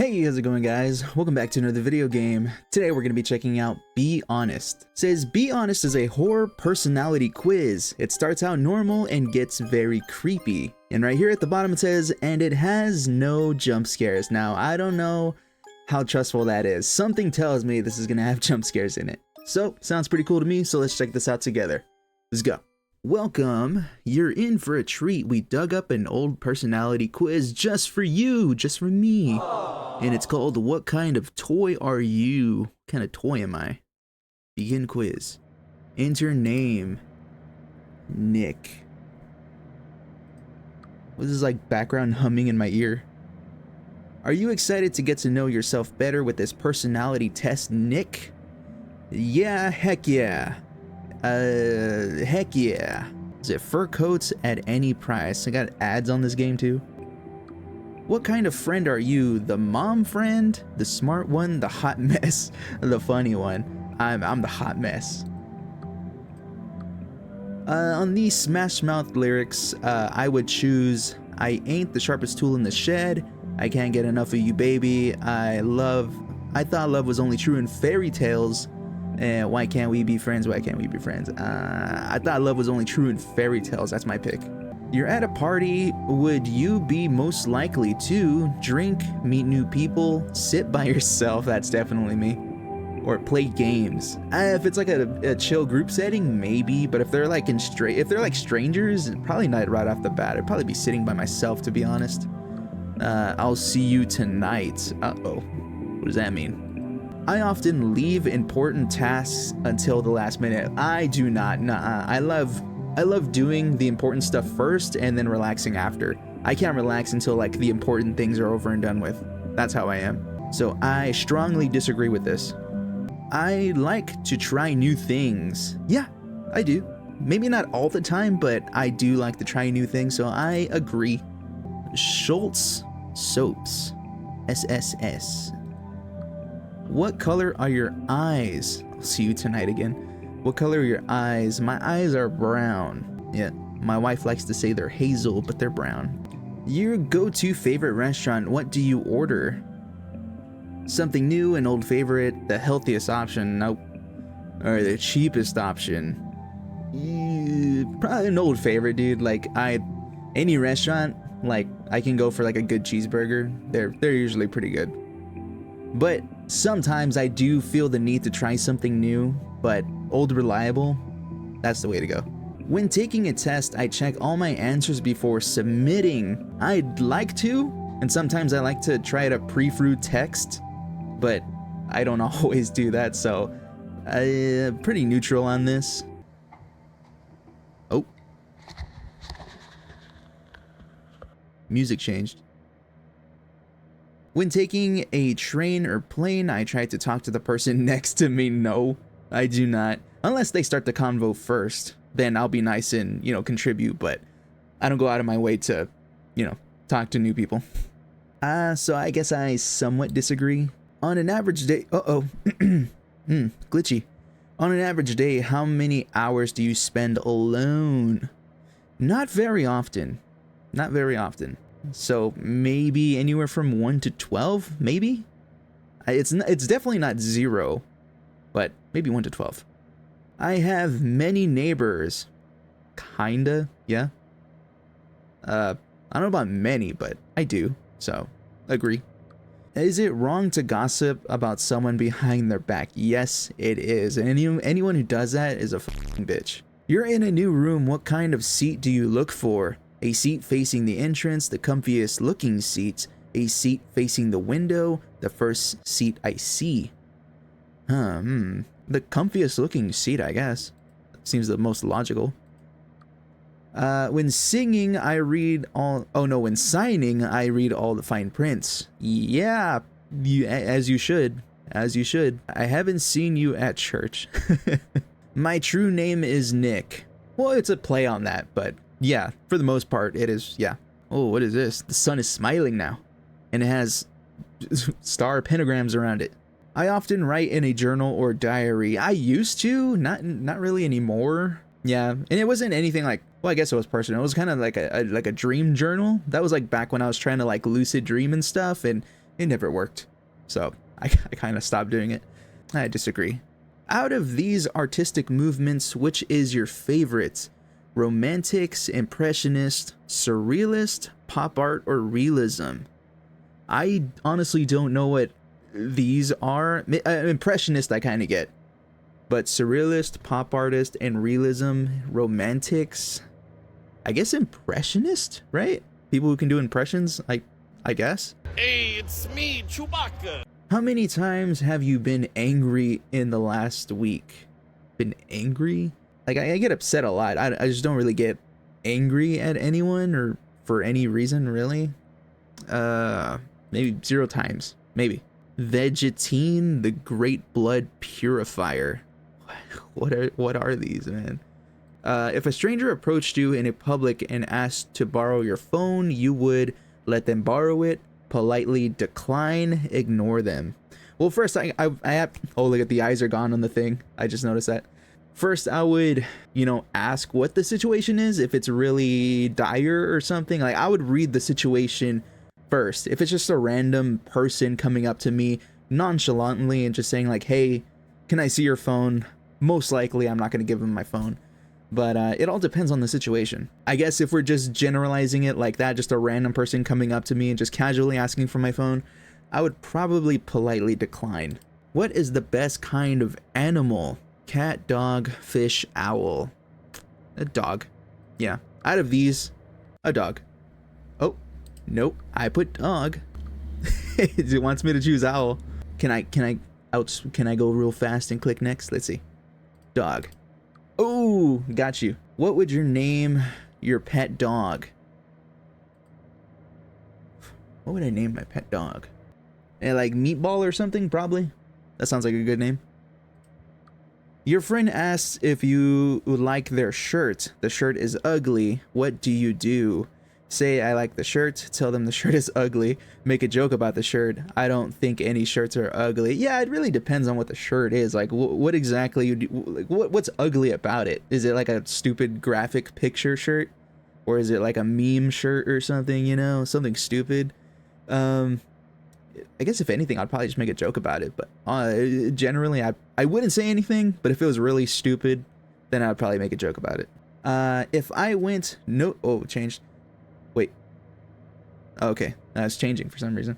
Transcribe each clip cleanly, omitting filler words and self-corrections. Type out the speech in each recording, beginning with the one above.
Hey, how's it going, guys? Welcome back to another video game. Today we're going to be checking out Be Honest. It says Be Honest is a horror personality quiz. It starts out normal and gets very creepy. And right here at the bottom it says, and it has no jump scares. Now, I don't know how trustful that is. Something tells me this is going to have jump scares in it. So, sounds pretty cool to me, so let's check this out together. Let's go. Welcome. You're in for a treat. We dug up an old personality quiz just for you, just for me. And it's called What Kind of Toy Are You? What kind of toy am I? Begin quiz. Enter name. Nick. What is this like background humming in my ear? Are you excited to get to know yourself better with this personality test, Nick? Yeah, heck yeah. Heck yeah. Is it fur coats at any price? I got ads on this game too. What kind of friend are you? The mom friend? The smart one? The hot mess? The funny one? I'm the hot mess. On these Smash Mouth lyrics, I would choose I ain't the sharpest tool in the shed. I can't get enough of you, baby. I thought love was only true in fairy tales. And why can't we be friends? Why can't we be friends? I thought love was only true in fairy tales. That's my pick. You're at a party. Would you be most likely to drink, meet new people, sit by yourself? That's definitely me. Or play games. If it's like a chill group setting, maybe. But if they're like strangers, probably not right off the bat. I'd probably be sitting by myself, to be honest. I'll see you tonight. Uh-oh. What does that mean? I often leave important tasks until the last minute. I do not. Nuh-uh. I love doing the important stuff first and then relaxing after. I can't relax until like the important things are over and done with. That's how I am. So I strongly disagree with this. I like to try new things. Yeah, I do. Maybe not all the time, but I do like to try new things, so I agree. Schultz Soaps. SSS. What color are your eyes? I'll see you tonight again. What color are your eyes? My eyes are brown. Yeah, my wife likes to say they're hazel, but they're brown. Your go-to favorite restaurant, what do you order? Something new, an old favorite, the healthiest option, nope. Or the cheapest option. Probably an old favorite, dude. Like, any restaurant, like, I can go for like a good cheeseburger. They're usually pretty good. But sometimes I do feel the need to try something new, but old reliable, that's the way to go. When taking a test, I check all my answers before submitting. I'd like to, and sometimes I like to try to pre-through text, but I don't always do that, so pretty neutral on this. Oh. Music changed. When taking a train or plane, I try to talk to the person next to me. No, I do not. Unless they start the convo first, then I'll be nice and, contribute, but I don't go out of my way to, talk to new people. So I guess I somewhat disagree. On an average day, glitchy. On an average day, how many hours do you spend alone? Not very often. Not very often. So maybe anywhere from 1 to 12, maybe? It's definitely not 0, but maybe 1 to 12. I have many neighbors. Kinda, yeah. I don't know about many, but I do, so agree. Is it wrong to gossip about someone behind their back? Yes, it is. And anyone who does that is a fucking bitch. You're in a new room. What kind of seat do you look for? A seat facing the entrance, the comfiest looking seats. A seat facing the window, the first seat I see. The comfiest looking seat, I guess. Seems the most logical. When singing, I read all... Oh no, when signing, I read all the fine prints. Yeah, as you should. As you should. I haven't seen you at church. My true name is Nick. Well, it's a play on that, but... Yeah, for the most part, it is, yeah. Oh, what is this? The sun is smiling now. And it has star pentagrams around it. I often write in a journal or diary. I used to, not really anymore. Yeah, and it wasn't anything like, well, I guess it was personal. It was kind of like a dream journal. That was like back when I was trying to like lucid dream and stuff. And It never worked. So I kind of stopped doing it. I disagree. Out of these artistic movements, which is your favorite? Romantics, Impressionist, Surrealist, Pop art, or Realism? I honestly don't know what these are. Impressionist I kind of get. But Surrealist, Pop artist, and Realism, Romantics, I guess Impressionist, right? People who can do impressions, I guess. Hey, it's me, Chewbacca. How many times have you been angry in the last week? Been angry? Like, I get upset a lot. I just don't really get angry at anyone or for any reason, really. Maybe 0 times. Maybe. Vegetine, the Great Blood Purifier. What are these, man? If a stranger approached you in a public and asked to borrow your phone, you would let them borrow it, politely decline, ignore them. Well, first, I have, oh, look at the eyes are gone on the thing. I just noticed that. First, I would, ask what the situation is. If it's really dire or something, like I would read the situation first. If it's just a random person coming up to me nonchalantly and just saying like, hey, can I see your phone? Most likely, I'm not going to give them my phone. But it all depends on the situation. I guess if we're just generalizing it like that, just a random person coming up to me and just casually asking for my phone, I would probably politely decline. What is the best kind of animal? Cat, dog, fish, owl. A dog. Yeah. Out of these, a dog. Oh, nope. I put dog. It wants me to choose owl. Can I go real fast and click next? Let's see. Dog. Oh, got you. What would you name your pet dog? What would I name my pet dog? Like Meatball or something, probably. That sounds like a good name. Your friend asks if you like their shirt. The shirt is ugly. What do you do? Say, I like the shirt. Tell them the shirt is ugly. Make a joke about the shirt. I don't think any shirts are ugly. Yeah, it really depends on what the shirt is. Like, what exactly you do? Like, what's ugly about it? Is it like a stupid graphic picture shirt? Or is it like a meme shirt or something, something stupid? I guess if anything, I'd probably just make a joke about it. But generally, I wouldn't say anything. But if it was really stupid, then I'd probably make a joke about it. If I went... No... Oh, it changed. Wait. Okay. It's changing for some reason.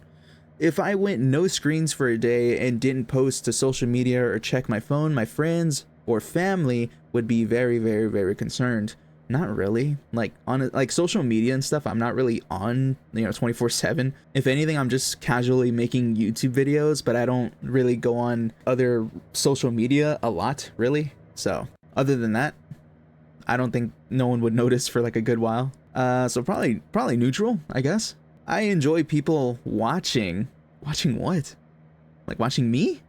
If I went no screens for a day and didn't post to social media or check my phone, my friends or family would be very, very, very concerned. Not really. Like on like social media and stuff, I'm not really on, 24/7. If anything, I'm just casually making YouTube videos, but I don't really go on other social media a lot, really. So other than that, I don't think no one would notice for like a good while. So probably neutral, I guess. I enjoy people watching. Watching what? Like watching me?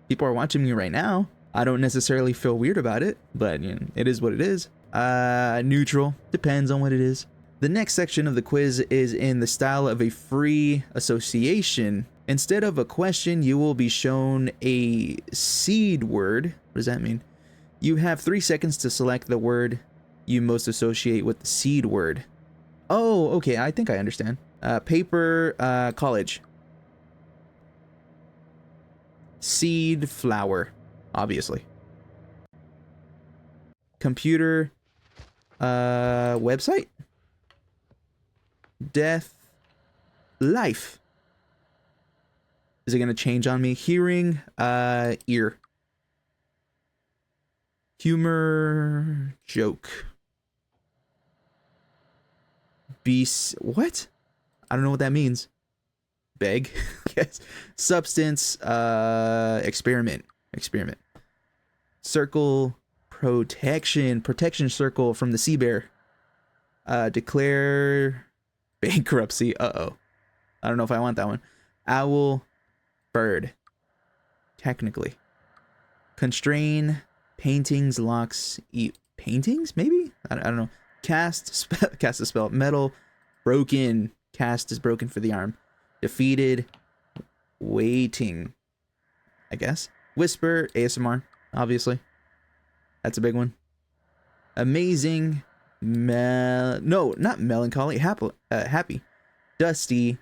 People are watching me right now. I don't necessarily feel weird about it, but it is what it is. Neutral. Depends on what it is. The next section of the quiz is in the style of a free association. Instead of a question, you will be shown a seed word. What does that mean? You have 3 seconds to select the word you most associate with the seed word. Oh, okay. I think I understand. Paper, college. Seed, flower. Obviously. Computer, website. Death, life. Is it going to change on me? Hearing, ear. Humor, joke. Beast, what? I don't know what that means. Beg, yes. Substance, experiment. Circle, protection circle from the sea bear. Declare bankruptcy. I don't know if I want that one. Owl, bird. Technically. Constrain, paintings, locks, paintings, maybe? I don't know. Cast a spell. Metal, broken. Cast is broken for the arm. Defeated, waiting, I guess. Whisper, ASMR, obviously. That's a big one. Amazing, no, not melancholy, happy. Dusty,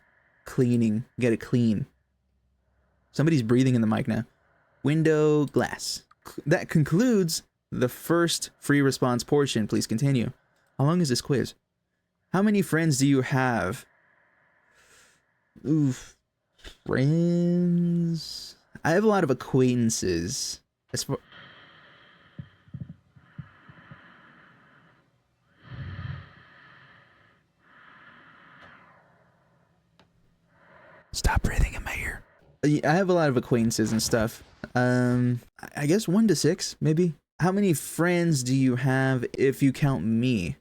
cleaning, get it clean. Somebody's breathing in the mic now. Window glass. That concludes the first free response portion. Please continue. How long is this quiz? How many friends do you have? Oof. Friends. I have a lot of acquaintances. As far... Stop breathing in my ear. I have a lot of acquaintances and stuff. I guess 1 to 6, maybe. How many friends do you have if you count me?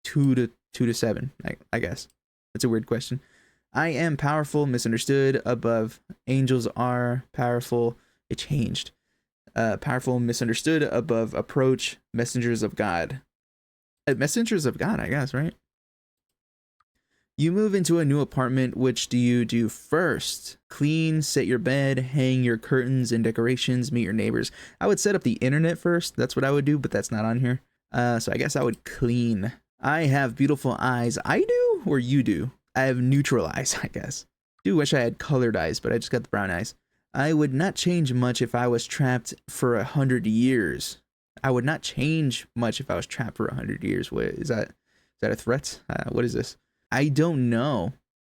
2 to 7, I guess. That's a weird question. I am powerful, misunderstood, above. Angels are powerful. It changed. Powerful, misunderstood, above, approach, messengers of God. Messengers of God, I guess, right? You move into a new apartment. Which do you do first? Clean, set your bed, hang your curtains and decorations, meet your neighbors. I would set up the internet first. That's what I would do, but that's not on here. So I guess I would clean. I have beautiful eyes. I do, or you do? I have neutral eyes, I guess. Do wish I had colored eyes, but I just got the brown eyes. I would not change much if I was trapped for 100 years. I would not change much if I was trapped for 100 years. What is that? Is that a threat? What is this? I don't know.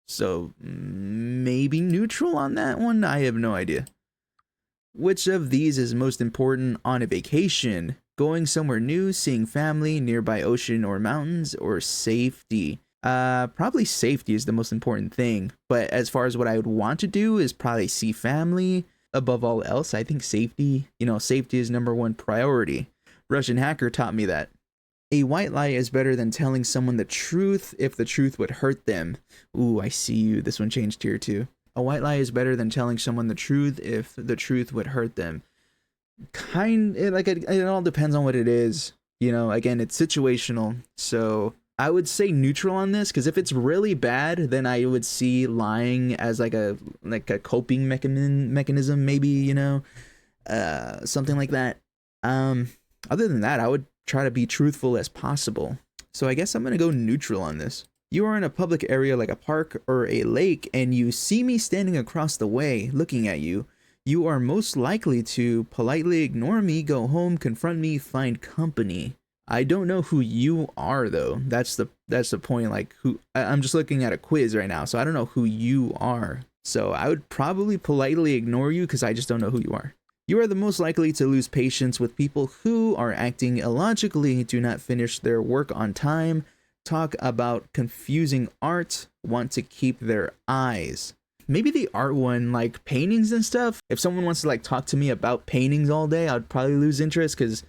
So maybe neutral on that one? I have no idea. Which of these is most important on a vacation? Going somewhere new, seeing family, nearby ocean or mountains, or safety? Probably safety is the most important thing. But as far as what I would want to do is probably see family above all else. I think safety, safety is #1 priority. Russian hacker taught me that. A white lie is better than telling someone the truth if the truth would hurt them. Ooh, I see you. This one changed here too. A white lie is better than telling someone the truth if the truth would hurt them. It all depends on what it is. Again, it's situational. So I would say neutral on this, because if it's really bad, then I would see lying as like a coping mechanism, maybe, something like that. Other than that, I would try to be truthful as possible. So I guess I'm gonna go neutral on this. You are in a public area like a park or a lake, and you see me standing across the way looking at you. You are most likely to politely ignore me, go home, confront me, find company. I don't know who you are though. That's the point. Like, I'm just looking at a quiz right now, so I don't know who you are. So I would probably politely ignore you because I just don't know who you are. You are the most likely to lose patience with people who are acting illogically, do not finish their work on time, talk about confusing art, want to keep their eyes. Maybe the art one, like paintings and stuff. If someone wants to like talk to me about paintings all day, I'd probably lose interest because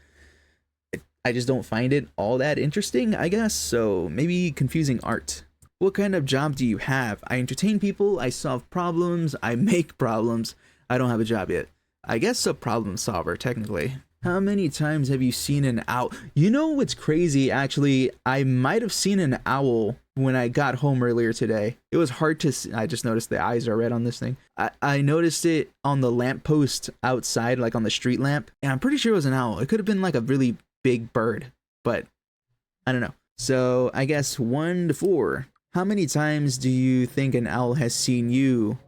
I just don't find it all that interesting, I guess. So maybe confusing art. What kind of job do you have? I entertain people, I solve problems, I make problems. I don't have a job yet. I guess a problem solver, technically. How many times have you seen an owl? You know what's crazy, actually? I might have seen an owl when I got home earlier today. It was hard to see. I just noticed the eyes are red on this thing. I noticed it on the lamppost outside, like on the street lamp. And I'm pretty sure it was an owl. It could have been like a really big bird, but I don't know. So I guess 1 to 4. How many times do you think an owl has seen you?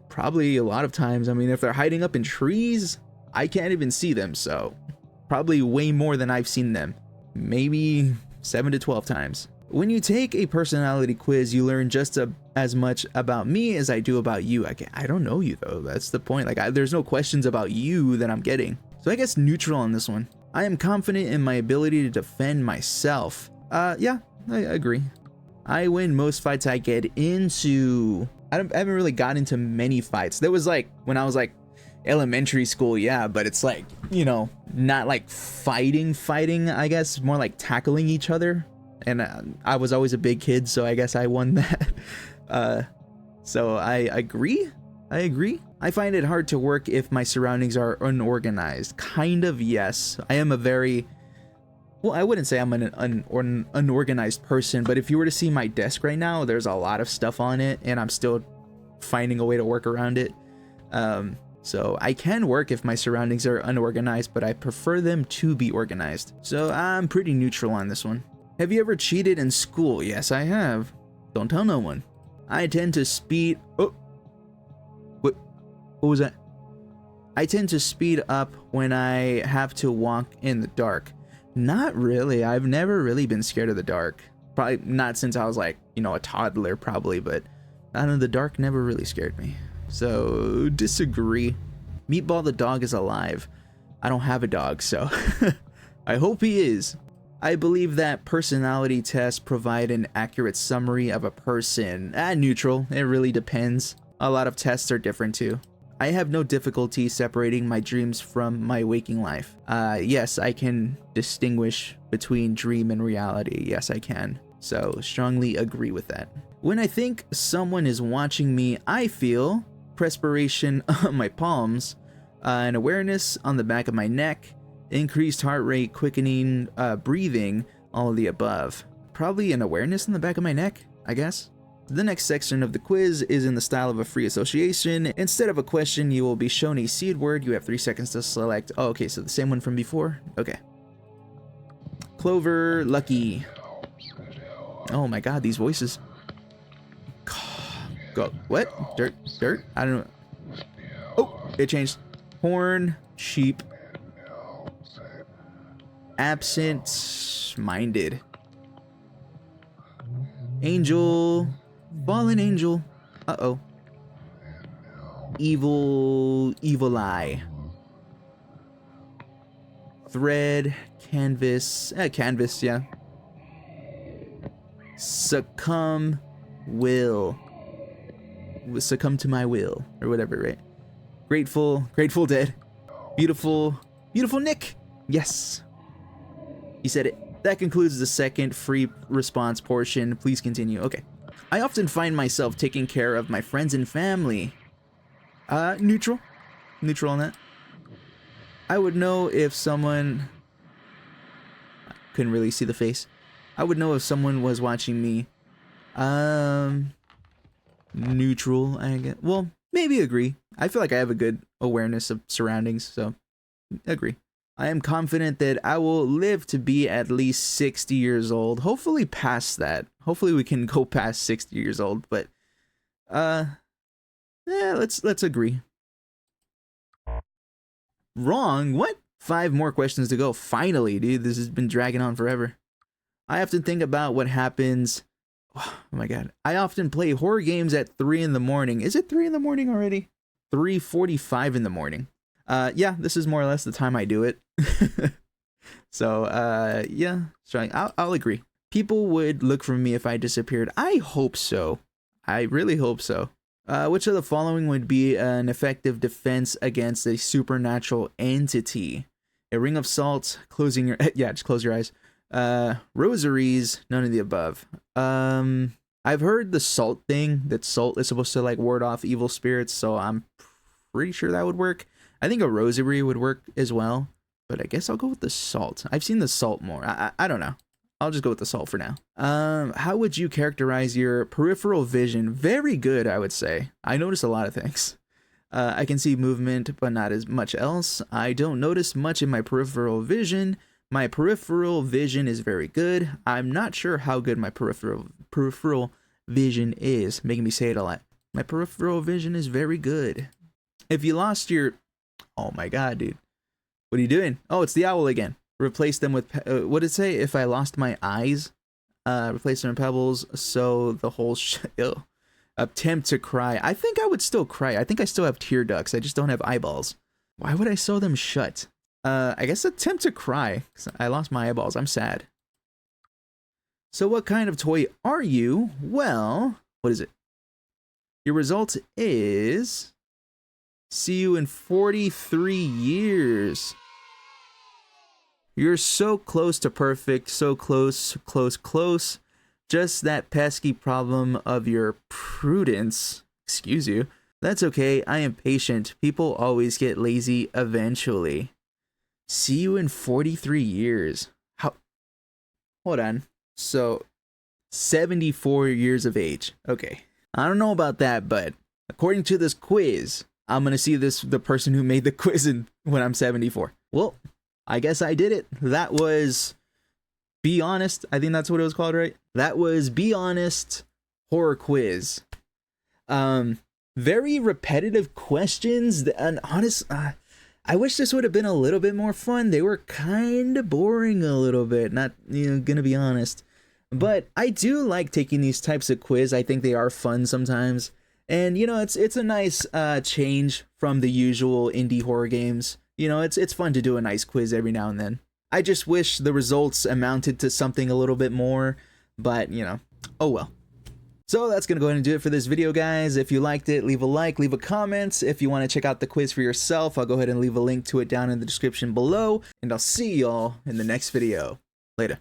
Probably a lot of times. I mean, if they're hiding up in trees, I can't even see them, so probably way more than I've seen them. Maybe 7 to 12 times. When you take a personality quiz, you learn just as much about me as I do about you. I don't know you though. That's the point. Like, there's no questions about you that I'm getting. So I guess neutral on this one. I am confident in my ability to defend myself. Yeah, I agree. I win most fights I get into. I haven't really got into many fights. There was like when I was like elementary school, yeah, but it's like, not like fighting, I guess, more like tackling each other. And I was always a big kid, so I guess I won that. So I agree. I find it hard to work if my surroundings are unorganized. Kind of, yes. I am a very, well, I wouldn't say I'm an unorganized person, but if you were to see my desk right now, there's a lot of stuff on it, and I'm still finding a way to work around it. So I can work if my surroundings are unorganized, but I prefer them to be organized. So I'm pretty neutral on this one. Have you ever cheated in school? Yes, I have. Don't tell no one. I tend to speed. Oh, What was that? I tend to speed up when I have to walk in the dark. Not really. I've never really been scared of the dark. Probably not since I was like, you know, a toddler probably, but I don't know, the dark never really scared me. So, disagree. Meatball the dog is alive. I don't have a dog, so I hope he is. I believe that personality tests provide an accurate summary of a person. Neutral. It really depends. A lot of tests are different too. I have no difficulty separating my dreams from my waking life. Yes, I can distinguish between dream and reality. Yes, I can. So, strongly agree with that. When I think someone is watching me, I feel perspiration on my palms, an awareness on the back of my neck, increased heart rate, quickening, breathing, all of the above. Probably an awareness on the back of my neck, I guess. The next section of the quiz is in the style of a free association. Instead of a question, you will be shown a seed word. You have 3 seconds to select. Oh, okay, so the same one from before? Okay. Clover, lucky. Oh my god, these voices. Go. What? Dirt? Dirt? I don't know. Oh, it changed. Horn, sheep. Absent-minded. Angel. Fallen angel. Uh-oh. Evil eye. Thread, canvas. Canvas, yeah. Succumb to my will, or whatever, right? Grateful dead. Beautiful Nick. Yes. He said it. That concludes the second free response portion. Please continue. Okay. I often find myself taking care of my friends and family. Neutral. Neutral on that. I would know if someone... Couldn't really see the face. I would know if someone was watching me. Neutral, I guess. Well, maybe agree. I feel like I have a good awareness of surroundings, so agree. I am confident that I will live to be at least 60 years old. Hopefully past that. Hopefully we can go past 60 years old, but yeah, let's agree. Wrong? What? 5 more questions to go. Finally, dude, this has been dragging on forever. I often think about what happens. Oh my god. I often play horror games at 3 in the morning. Is it 3 in the morning already? 3:45 in the morning. Yeah, this is more or less the time I do it. So, yeah, I'll agree. People would look for me if I disappeared. I hope so. I really hope so. Which of the following would be an effective defense against a supernatural entity? A ring of salt, closing your... Yeah, just close your eyes. Rosaries, none of the above. I've heard the salt thing, that salt is supposed to like ward off evil spirits, so I'm pretty sure that would work. I think a rosary would work as well, but I guess I'll go with the salt. I've seen the salt more. I don't know. I'll just go with the salt for now. How would you characterize your peripheral vision? Very good, I would say. I notice a lot of things. I can see movement, but not as much else. I don't notice much in my peripheral vision. My peripheral vision is very good. I'm not sure how good my peripheral vision is. Making me say it a lot. My peripheral vision is very good. If you lost your... Oh my god, dude. What are you doing? Oh, it's the owl again. Replace them with... what did it say? If I lost my eyes? Replace them with pebbles. So the whole... Attempt to cry. I think I would still cry. I think I still have tear ducts. I just don't have eyeballs. Why would I sew them shut? I guess attempt to cry. 'Cause I lost my eyeballs. I'm sad. So what kind of toy are you? Well, what is it? Your result is... See you in 43 years. You're so close to perfect. So close, close, close. Just that pesky problem of your prudence. Excuse you. That's okay. I am patient. People always get lazy eventually. See you in 43 years. How? Hold on. So, 74 years of age. Okay. I don't know about that, but according to this quiz, I'm going to see the person who made the quiz when I'm 74. Well, I guess I did it. That was Be Honest. I think that's what it was called, right? That was Be Honest Horror Quiz. very repetitive questions. And honest, I wish this would have been a little bit more fun. They were kind of boring a little bit, not, gonna be honest. But I do like taking these types of quiz. I think they are fun sometimes. And, it's a nice change from the usual indie horror games. It's fun to do a nice quiz every now and then. I just wish the results amounted to something a little bit more, but, oh well. So that's going to go ahead and do it for this video, guys. If you liked it, leave a like, leave a comment. If you want to check out the quiz for yourself, I'll go ahead and leave a link to it down in the description below. And I'll see y'all in the next video. Later.